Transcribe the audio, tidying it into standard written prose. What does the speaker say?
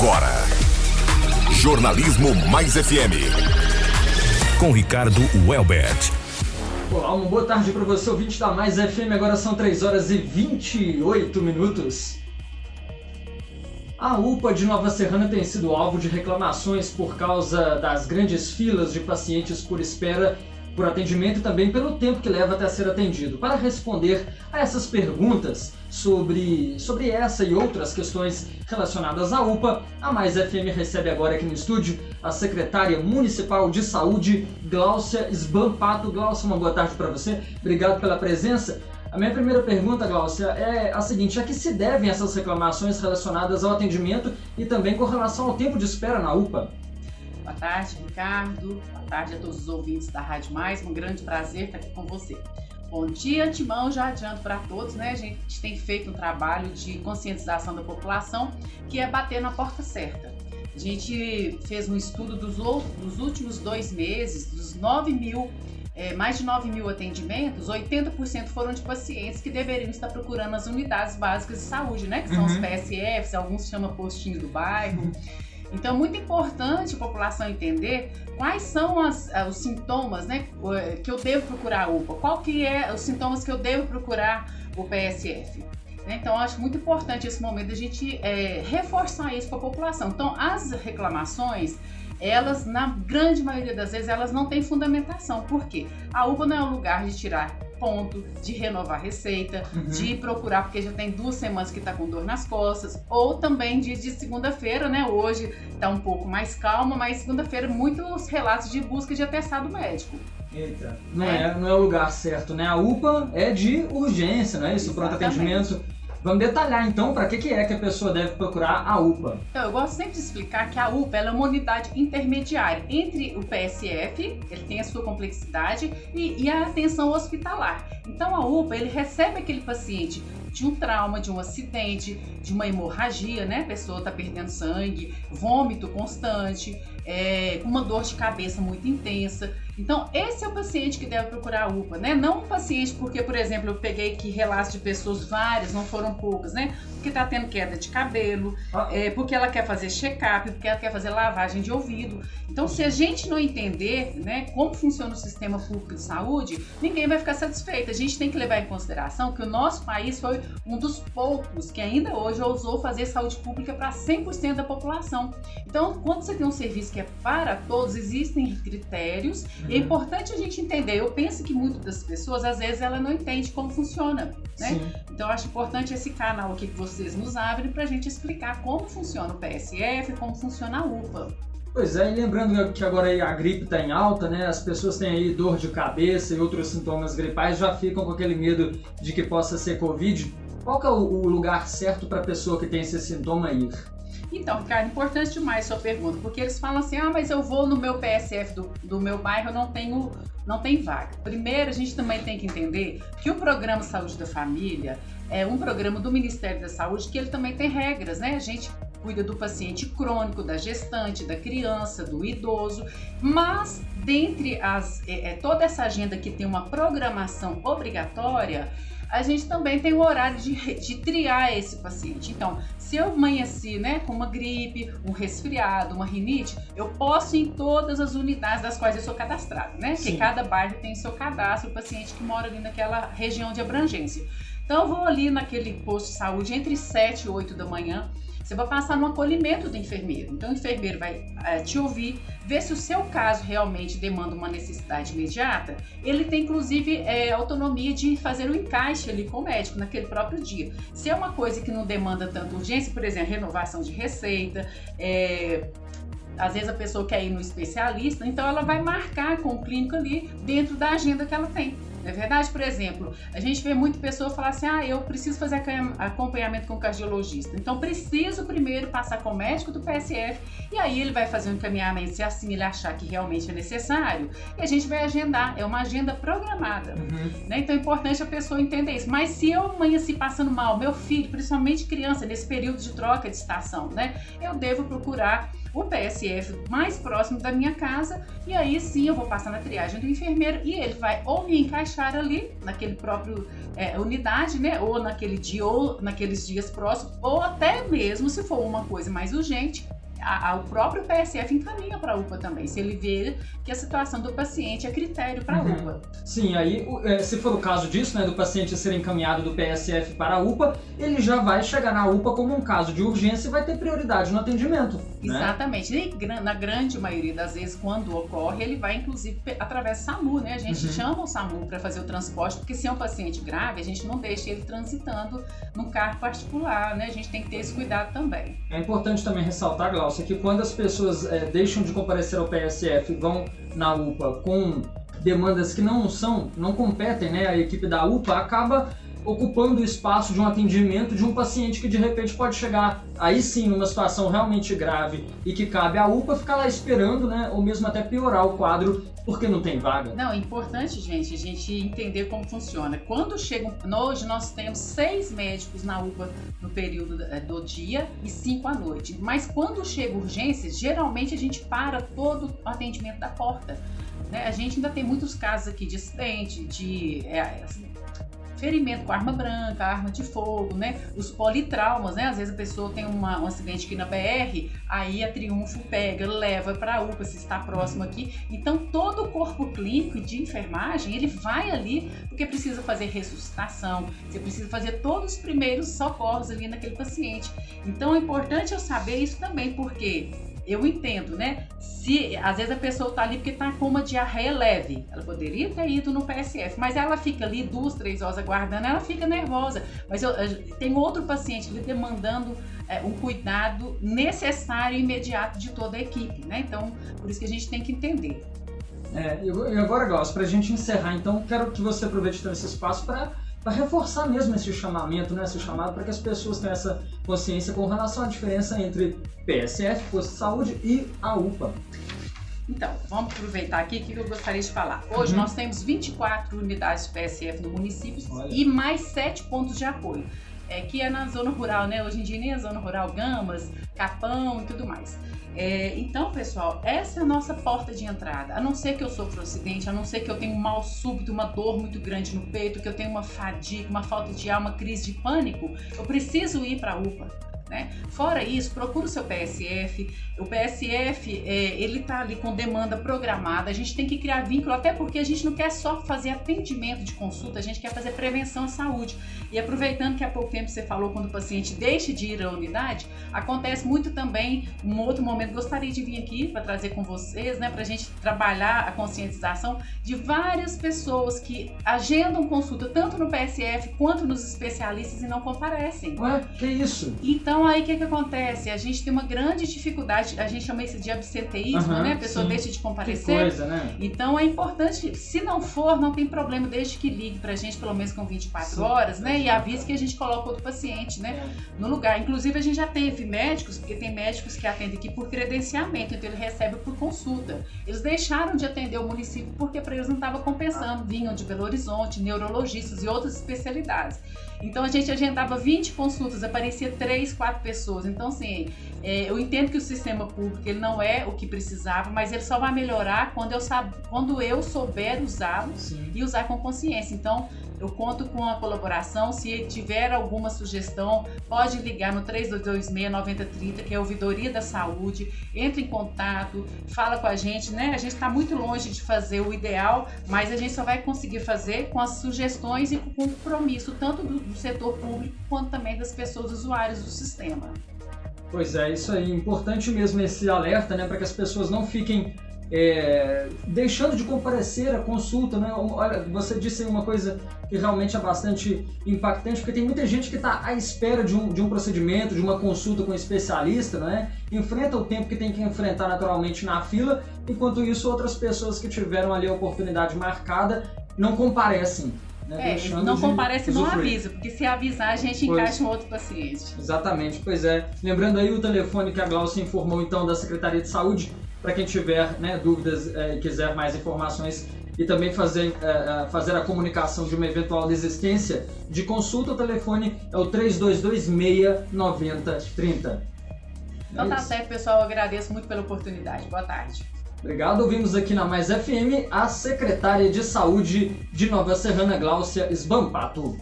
agora, Jornalismo Mais FM, com Ricardo Welbert. Olá, uma boa tarde para você, ouvinte da Mais FM. Agora são 3h28. A UPA de Nova Serrana tem sido alvo de reclamações por causa das grandes filas de pacientes por espera por atendimento e também pelo tempo que leva até ser atendido. Para responder a essas perguntas sobre essa e outras questões relacionadas à UPA, a Mais FM recebe agora aqui no estúdio a secretária municipal de saúde, Gláucia Sbampato. Gláucia, uma boa tarde para você. Obrigado pela presença. A minha primeira pergunta, Gláucia, é a seguinte: a que se devem essas reclamações relacionadas ao atendimento e também com relação ao tempo de espera na UPA? Boa tarde, Ricardo. Boa tarde a todos os ouvintes da Rádio Mais. Um grande prazer estar aqui com você. Bom, de antemão, já adianto para todos, né? A gente tem feito um trabalho de conscientização da população, que é bater na porta certa. A gente fez um estudo dos últimos 2 meses, dos mais de 9 mil atendimentos, 80% foram de pacientes que deveriam estar procurando as unidades básicas de saúde, né? Que são os PSFs, alguns chamam postinho do bairro. Então, é muito importante a população entender quais são os sintomas, né, que eu devo procurar a UPA, qual que é os sintomas que eu devo procurar o PSF. Então, eu acho muito importante esse momento a gente reforçar isso para a população. Então, as reclamações, elas, na grande maioria das vezes, elas não têm fundamentação. Por quê? A UPA não é um lugar de tirar ponto, de renovar receita, de procurar porque já tem 2 semanas que está com dor nas costas, ou também de segunda-feira, né? Hoje está um pouco mais calma, mas segunda-feira muitos relatos de busca de atestado médico. Eita, não é o lugar certo, né? A UPA é de urgência, não é isso? Pronto atendimento. Vamos detalhar então para que é que a pessoa deve procurar a UPA. Então, eu gosto sempre de explicar que a UPA ela é uma unidade intermediária entre o PSF, ele tem a sua complexidade, e a atenção hospitalar. Então, a UPA ele recebe aquele paciente de um trauma, de um acidente, de uma hemorragia, né? A pessoa está perdendo sangue, vômito constante, uma dor de cabeça muito intensa. Então, esse é o paciente que deve procurar a UPA, né? Não um paciente porque, por exemplo, eu peguei aqui relatos de pessoas várias, não foram poucas, né? Porque está tendo queda de cabelo, porque ela quer fazer check-up, porque ela quer fazer lavagem de ouvido. Então, se a gente não entender, né, como funciona o sistema público de saúde, ninguém vai ficar satisfeito. A gente tem que levar em consideração que o nosso país foi um dos poucos que ainda hoje ousou fazer saúde pública para 100% da população. Então, quando você tem um serviço que é para todos, existem critérios. É importante a gente entender. Eu penso que muitas das pessoas, às vezes, ela não entende como funciona, né? Sim. Então, eu acho importante esse canal aqui que vocês nos abrem para a gente explicar como funciona o PSF, como funciona a UPA. Pois é, e lembrando que agora aí a gripe está em alta, né? As pessoas têm aí dor de cabeça e outros sintomas gripais, já ficam com aquele medo de que possa ser Covid. Qual que é o lugar certo para a pessoa que tem esse sintoma ir? Então, Ricardo, importante demais sua pergunta, porque eles falam assim, mas eu vou no meu PSF do meu bairro, não tem vaga. Primeiro, a gente também tem que entender que o Programa Saúde da Família é um programa do Ministério da Saúde que ele também tem regras, né? A gente cuida do paciente crônico, da gestante, da criança, do idoso, mas dentre toda essa agenda que tem uma programação obrigatória, a gente também tem o horário de triar esse paciente. Então, se eu amanheci, né, com uma gripe, um resfriado, uma rinite, eu posso ir em todas as unidades das quais eu sou cadastrado, né? Sim. Porque cada bairro tem seu cadastro, o paciente que mora ali naquela região de abrangência. Então, eu vou ali naquele posto de saúde entre 7 e 8 da manhã. Você vai passar no acolhimento do enfermeiro. Então, o enfermeiro vai te ouvir, ver se o seu caso realmente demanda uma necessidade imediata. Ele tem, inclusive, autonomia de fazer o encaixe ali com o médico naquele próprio dia. Se é uma coisa que não demanda tanta urgência, por exemplo, renovação de receita, às vezes a pessoa quer ir no especialista, então ela vai marcar com o clínico ali dentro da agenda que ela tem. Não é verdade? Por exemplo, a gente vê muita pessoa falar assim, eu preciso fazer acompanhamento com o cardiologista. Então, preciso primeiro passar com o médico do PSF e aí ele vai fazer um encaminhamento se assim ele achar que realmente é necessário e a gente vai agendar. É uma agenda programada. Né? Então, é importante a pessoa entender isso. Mas se eu amanheci passando mal, meu filho, principalmente criança, nesse período de troca de estação, né, eu devo procurar o PSF mais próximo da minha casa e aí sim eu vou passar na triagem do enfermeiro e ele vai ou me encaixar encaixar ali, naquele próprio unidade, né? Ou naquele dia, ou naqueles dias próximos, ou até mesmo, se for uma coisa mais urgente, o próprio PSF encaminha para a UPA também, se ele vê que a situação do paciente é critério para a UPA. Sim, aí se for o caso disso, né, do paciente ser encaminhado do PSF para a UPA, ele já vai chegar na UPA como um caso de urgência e vai ter prioridade no atendimento. Exatamente. Né? E na grande maioria das vezes, quando ocorre, ele vai inclusive através do SAMU, né? A gente chama o SAMU para fazer o transporte, porque se é um paciente grave, a gente não deixa ele transitando num carro particular, né? A gente tem que ter esse cuidado também. É importante também ressaltar, Glaucia, que quando as pessoas deixam de comparecer ao PSF e vão na UPA com demandas que não competem, né, à equipe da UPA, acaba ocupando o espaço de um atendimento de um paciente que de repente pode chegar aí sim numa situação realmente grave e que cabe à UPA ficar lá esperando, né, ou mesmo até piorar o quadro porque não tem vaga. Não, é importante, gente, a gente entender como funciona. Quando chegam, hoje nós temos 6 médicos na UPA no período do dia e 5 à noite, mas quando chega urgências, geralmente a gente para todo o atendimento da porta, né? A gente ainda tem muitos casos aqui de acidente, de ferimento com arma branca, arma de fogo, né? Os politraumas, né? Às vezes a pessoa tem um acidente aqui na BR, aí a Triunfo pega, leva para a UPA, se está próximo aqui. Então, todo o corpo clínico de enfermagem, ele vai ali porque precisa fazer ressuscitação, você precisa fazer todos os primeiros socorros ali naquele paciente. Então, é importante eu saber isso também, porque eu entendo, né? Se às vezes a pessoa está ali porque está com uma diarreia leve, ela poderia ter ido no PSF, mas ela fica ali 2, 3 horas aguardando, ela fica nervosa. Mas tem outro paciente ali demandando um cuidado necessário e imediato de toda a equipe, né? Então, por isso que a gente tem que entender. E agora, Glaucia, para a gente encerrar, então, quero que você aproveite então esse espaço para reforçar mesmo esse chamamento, né? Esse chamado para que as pessoas tenham essa consciência com relação à diferença entre PSF, Posto de Saúde, e a UPA. Então, vamos aproveitar aqui o que eu gostaria de falar. Hoje nós temos 24 unidades de PSF no município e mais 7 pontos de apoio, que é na zona rural, né? Hoje em dia nem a zona rural, Gamas, Capão e tudo mais. Então, pessoal, essa é a nossa porta de entrada. A não ser que eu sofra um acidente, a não ser que eu tenha um mal súbito, uma dor muito grande no peito, que eu tenha uma fadiga, uma falta de ar, uma crise de pânico, eu preciso ir para a UPA. Né? Fora isso, procura o seu PSF. O PSF, ele está ali com demanda programada. A gente tem que criar vínculo, até porque a gente não quer só fazer atendimento de consulta, a gente quer fazer prevenção à saúde. E aproveitando que há pouco tempo você falou quando o paciente deixa de ir à unidade, acontece muito também, um outro momento, gostaria de vir aqui para trazer com vocês, né, para a gente trabalhar a conscientização de várias pessoas que agendam consulta tanto no PSF quanto nos especialistas e não comparecem. Ué, que isso? Então, aí o que acontece? A gente tem uma grande dificuldade, a gente chama isso de absenteísmo, né? A pessoa deixa de comparecer. Que coisa, né? Então é importante, se não for, não tem problema, desde que ligue pra gente, pelo menos com 24 horas, né? E avise que a gente coloca outro paciente, né? No lugar. Inclusive, a gente já teve médicos, porque tem médicos que atendem aqui por credenciamento, então ele recebe por consulta. Eles deixaram de atender o município porque para eles não estava compensando. Vinham de Belo Horizonte, neurologistas e outras especialidades. Então a gente agendava 20 consultas, aparecia 3, 4 pessoas. Então, assim, eu entendo que o sistema público ele não é o que precisava, mas ele só vai melhorar quando eu souber usá-lo e usar com consciência. Então, eu conto com a colaboração. Se tiver alguma sugestão, pode ligar no 3226-9030, que é a Ouvidoria da Saúde. Entre em contato, fala com a gente, né? A gente está muito longe de fazer o ideal, mas a gente só vai conseguir fazer com as sugestões e com o compromisso, tanto do setor público quanto também das pessoas usuárias do sistema. Pois é, isso aí. Importante mesmo esse alerta, né? Para que as pessoas não fiquem deixando de comparecer à consulta, né? Olha, você disse aí uma coisa que realmente é bastante impactante, porque tem muita gente que está à espera de um procedimento, de uma consulta com um especialista, né? Enfrenta o tempo que tem que enfrentar naturalmente na fila, enquanto isso outras pessoas que tiveram ali a oportunidade marcada não comparecem. Né? Não comparece, não avisa, porque se avisar a gente encaixa um outro paciente. Exatamente, pois é. Lembrando aí o telefone que a Glaucia informou então da Secretaria de Saúde, para quem tiver, né, dúvidas e quiser mais informações e também fazer a comunicação de uma eventual desistência de consulta, o telefone é o 3226-9030. Então tá certo, pessoal, eu agradeço muito pela oportunidade. Boa tarde. Obrigado. Ouvimos aqui na Mais FM a secretária de Saúde de Nova Serrana, Gláucia Sbampato.